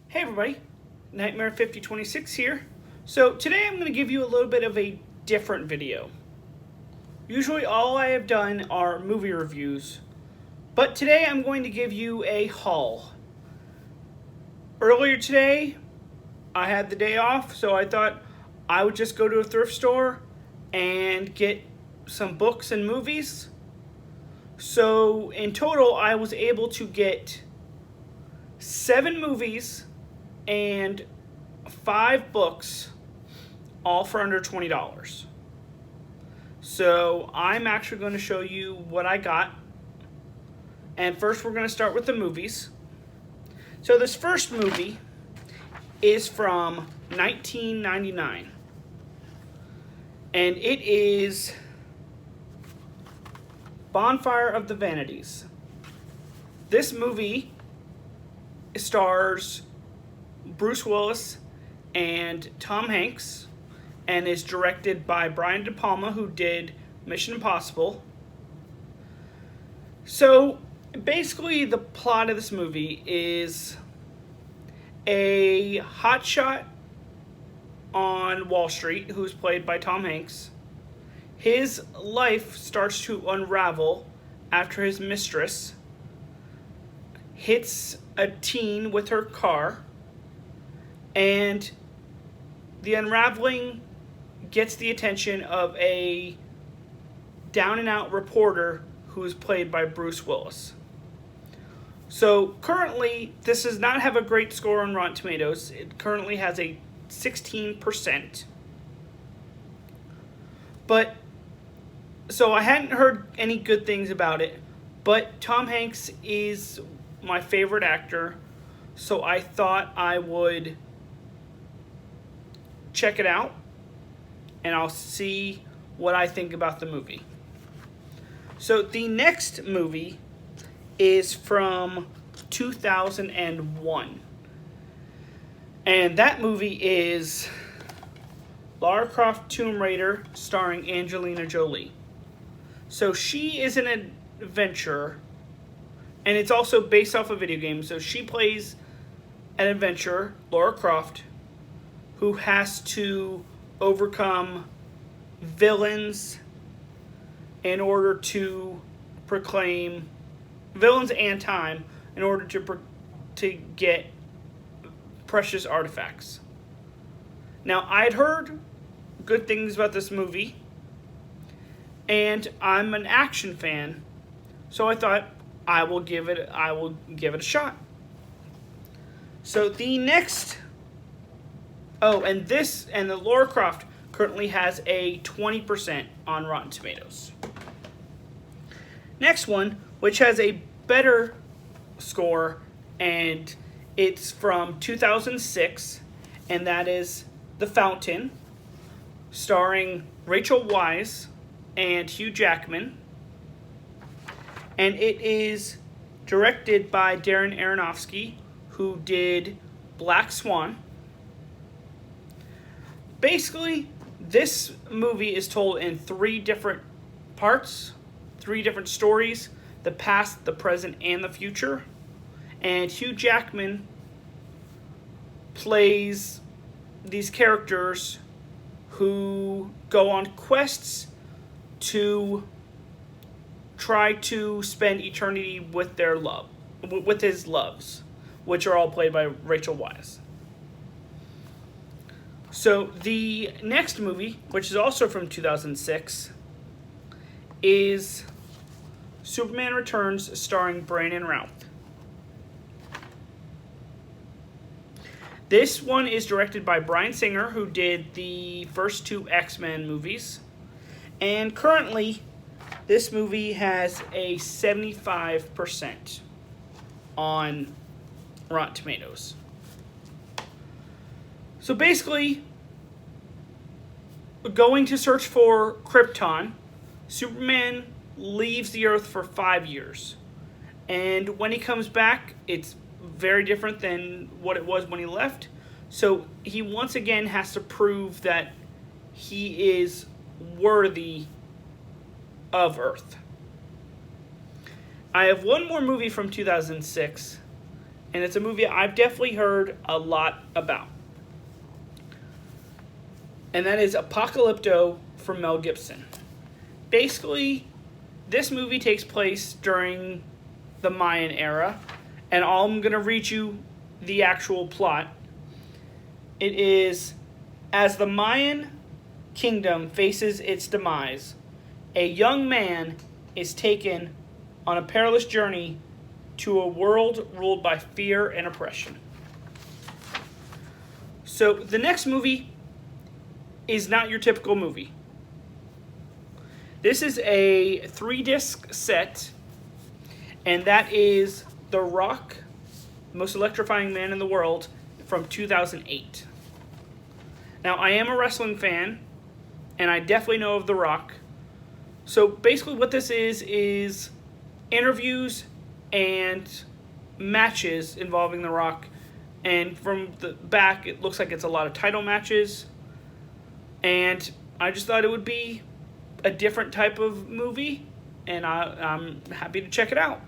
Hey everybody, Nightmare 5026 here. So today I'm going to give you a little bit of a different video. Usually all I have done are movie reviews, but today I'm going to give you a haul. Earlier today, I had the day off, so I thought I would just go to a thrift store and get some books and movies. So in total, I was able to get 7 movies and 5 books, all for under $20. So I'm actually going to show you what I got. And first we're going to start with the movies. So this first movie is from 1999. And it is Bonfire of the Vanities. This movie stars Bruce Willis and Tom Hanks and is directed by Brian De Palma, who did Mission Impossible. So basically the plot of this movie is a hotshot on Wall Street who's played by Tom Hanks. His life starts to unravel after his mistress hits a teen with her car, and the unraveling gets the attention of a down-and-out reporter who is played by Bruce Willis. So currently, this does not have a great score on Rotten Tomatoes. It currently has a 16%. But, so I hadn't heard any good things about it, but Tom Hanks is my favorite actor, so I thought I would check it out, and I'll see what I think about the movie. So the next movie is from 2001. And that movie is Lara Croft Tomb Raider, starring Angelina Jolie. So she is an adventurer, and it's also based off a video game. So she plays an adventurer, Lara Croft, who has to overcome villains in order to proclaim villains and time in order to get precious artifacts. Now, I'd heard good things about this movie, and I'm an action fan, so I thought I will give it a shot. So the next, and the Lara Croft currently has a 20% on Rotten Tomatoes. Next one, which has a better score, and it's from 2006, and that is The Fountain, starring Rachel Weisz and Hugh Jackman. And it is directed by Darren Aronofsky, who did Black Swan. Basically, this movie is told in 3 different parts, 3 different stories: the past, the present, and the future. And Hugh Jackman plays these characters who go on quests to try to spend eternity with his loves, which are all played by Rachel Weisz. So the next movie, which is also from 2006, is Superman Returns, starring Brandon Routh. This one is directed by Bryan Singer, who did the first 2 X-Men movies. And currently, this movie has a 75% on Rotten Tomatoes. So basically, going to search for Krypton, Superman leaves the Earth for 5 years. And when he comes back, it's very different than what it was when he left. So he once again has to prove that he is worthy of Earth. I have one more movie from 2006, and it's a movie I've definitely heard a lot about. And that is Apocalypto from Mel Gibson. Basically, this movie takes place during the Mayan era, and I'm going to read you the actual plot. It is, as the Mayan kingdom faces its demise, a young man is taken on a perilous journey to a world ruled by fear and oppression. So the next movie is not your typical movie. This is a 3-disc set, and that is The Rock, Most Electrifying Man in the World, from 2008. Now, I am a wrestling fan, and I definitely know of The Rock. So basically what this is interviews and matches involving The Rock. And from the back, it looks like it's a lot of title matches. And I just thought it would be a different type of movie, and I'm happy to check it out.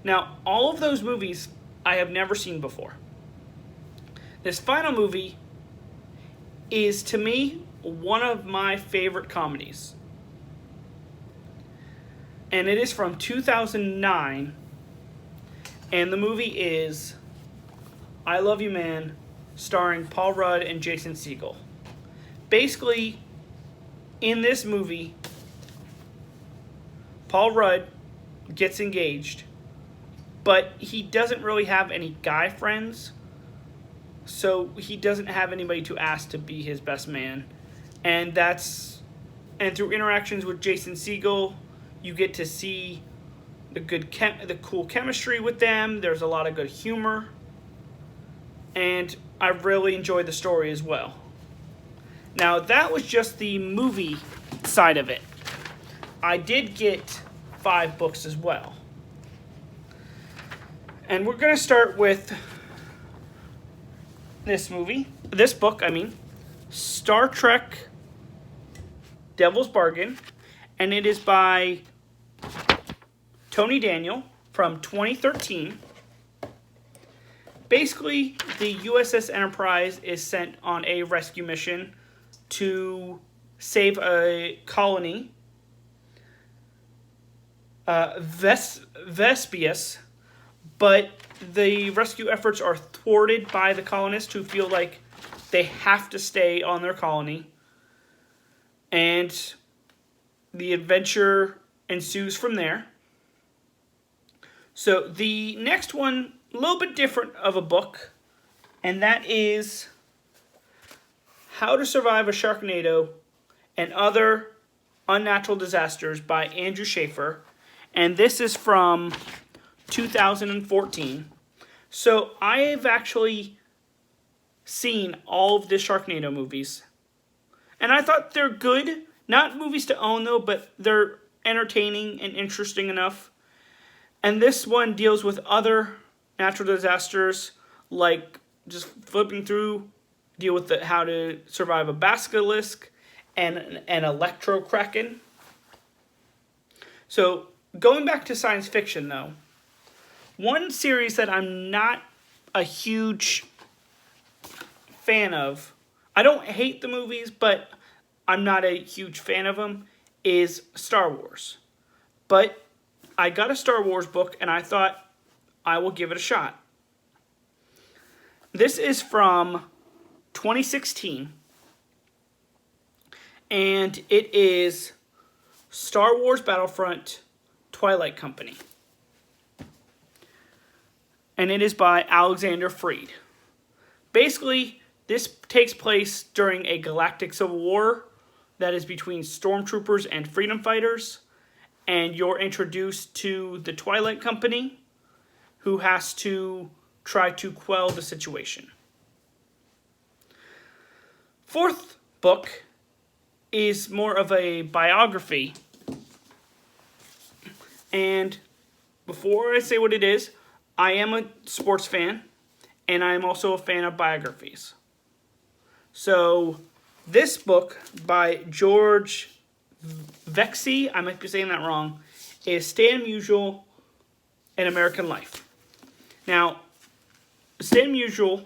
Now, all of those movies I have never seen before. This final movie is, to me, one of my favorite comedies. And it is from 2009, and the movie is I Love You Man, starring Paul Rudd and Jason Segel. Basically, in this movie, Paul Rudd gets engaged, but he doesn't really have any guy friends, so he doesn't have anybody to ask to be his best man. And through interactions with Jason Segel, you get to see the cool chemistry with them. There's a lot of good humor, and I really enjoyed the story as well. Now, that was just the movie side of it. I did get 5 books as well. And we're going to start with this book, Star Trek Devil's Bargain, and it is by Tony Daniel from 2013. Basically, the USS Enterprise is sent on a rescue mission to save a colony, Vespius, but the rescue efforts are thwarted by the colonists who feel like they have to stay on their colony, and the adventure ensues from there. So the next one, a little bit different of a book, and that is How to Survive a Sharknado and Other Unnatural Disasters by Andrew Schaefer, and this is from 2014. So I have actually seen all of the Sharknado movies, and I thought they're good. Not movies to own, though, but they're entertaining and interesting enough. And this one deals with other natural disasters, like just flipping through, deal with how to survive a basilisk and an electro-kraken. So, going back to science fiction, though, one series that I'm not a huge fan of, I don't hate the movies, but I'm not a huge fan of them, is Star Wars. But I got a Star Wars book, and I thought I will give it a shot. This is from 2016, and it is Star Wars Battlefront Twilight Company. And it is by Alexander Freed. Basically, this takes place during a galactic civil war that is between stormtroopers and freedom fighters, and you're introduced to the Twilight Company, who has to try to quell the situation. 4th book is more of a biography, and before I say what it is, I am a sports fan, and I am also a fan of biographies. So, this book by George Vexey, I might be saying that wrong, is Stay Unusual in American Life. Now, Stan Musial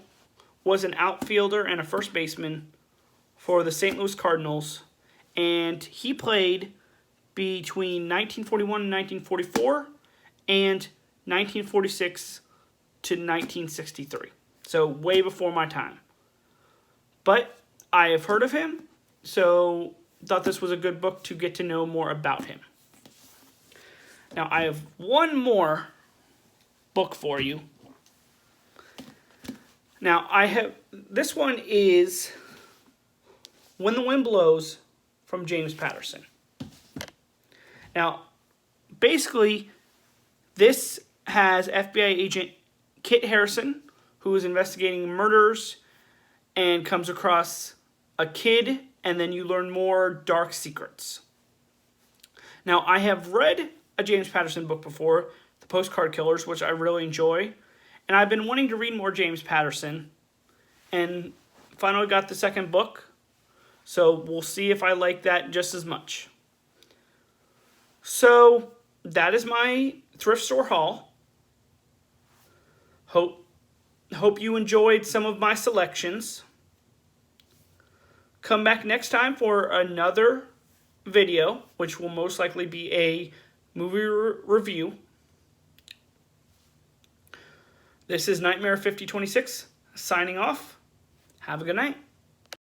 was an outfielder and a first baseman for the St. Louis Cardinals, and he played between 1941 and 1944 and 1946 to 1963. So way before my time. But I have heard of him, so thought this was a good book to get to know more about him. Now, I have one more book for you. Now, this one is When the Wind Blows from James Patterson. Now, basically, this has FBI agent Kit Harrison, who is investigating murders and comes across a kid, and then you learn more dark secrets. Now, I have read a James Patterson book before, The Postcard Killers, which I really enjoy, and I've been wanting to read more James Patterson, and finally got the second book, so we'll see if I like that just as much. So, that is my thrift store haul. Hope you enjoyed some of my selections. Come back next time for another video, which will most likely be a movie review. This is Nightmare 5026 signing off. Have a good night.